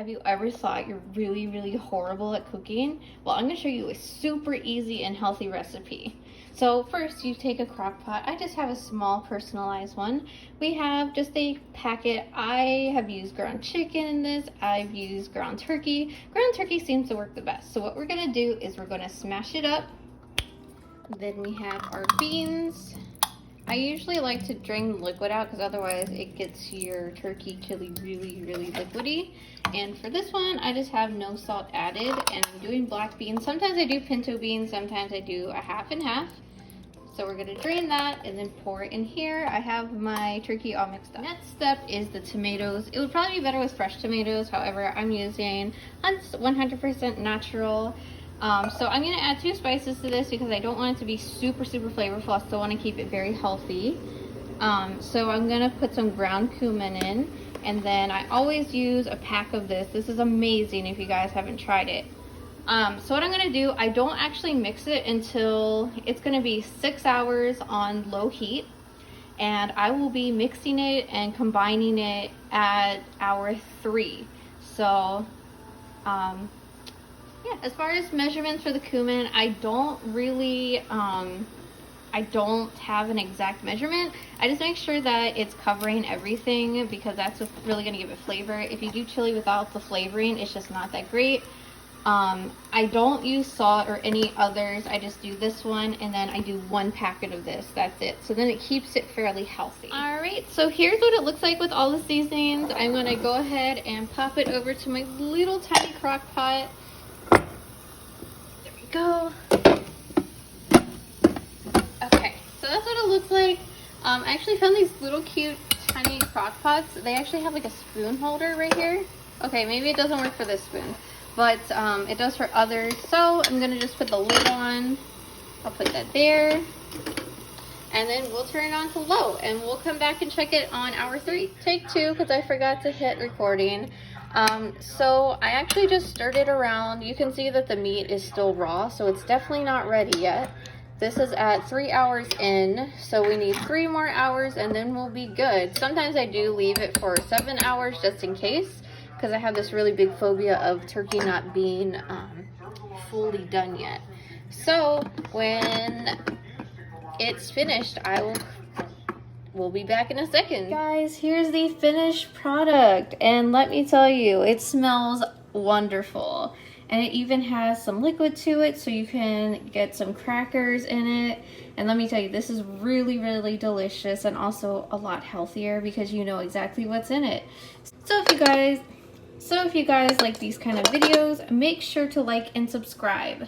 Have you ever thought you're really, really horrible at cooking? Well, I'm going to show you a super easy and healthy recipe. So first you take a crock pot. I just have a small personalized one. We have just a packet. I have used ground chicken in this. I've used ground turkey. Ground turkey seems to work the best. So what we're going to do is we're going to smash it up. Then we have our beans. I usually like to drain the liquid out because otherwise it gets your turkey chili really, really liquidy. And for this one, I just have no salt added, and I'm doing black beans. Sometimes I do pinto beans, sometimes I do a half and half. So we're gonna drain that and then pour it in here. I have my turkey all mixed up. Next step is the tomatoes. It would probably be better with fresh tomatoes. However, I'm using 100% natural. So I'm going to add 2 spices to this because I don't want it to be super flavorful. I still want to keep it very healthy. So I'm going to put some ground cumin in, and then I always use a pack of this. This is amazing if you guys haven't tried it. So what I'm going to do, I don't actually mix it until it's going to be 6 hours on low heat, and I will be mixing it and combining it at hour 3. So yeah, as far as measurements for the cumin, I don't really, I don't have an exact measurement. I just make sure that it's covering everything because that's what's really going to give it flavor. If you do chili without the flavoring, it's just not that great. I don't use salt or any others. I just do this one, and then I do 1 packet of this. That's it. So then it keeps it fairly healthy. All right, so here's what it looks like with all the seasonings. I'm going to go ahead and pop it over to my little tiny crock pot. Go. Okay, so that's what it looks like. I actually found these little cute tiny crock pots. They actually have like a spoon holder right here. Okay, maybe it doesn't work for this spoon, but it does for others. So I'm gonna just put the lid on. I'll put that there, and then we'll turn it on to low, and we'll come back and check it on hour 3. Take 2 because I forgot to hit recording. So I actually just stirred it around. You can see that the meat is still raw, so it's definitely not ready yet. This is at 3 hours in, so we need 3 more hours and then we'll be good. Sometimes I do leave it for 7 hours just in case, because I have this really big phobia of turkey not being fully done yet. So when it's finished, we'll be back in a second. Guys, here's the finished product, and let me tell you, it smells wonderful. And it even has some liquid to it, so you can get some crackers in it. And let me tell you, this is really, really delicious, and also a lot healthier because you know exactly what's in it. So if you guys like these kind of videos, make sure to like and subscribe.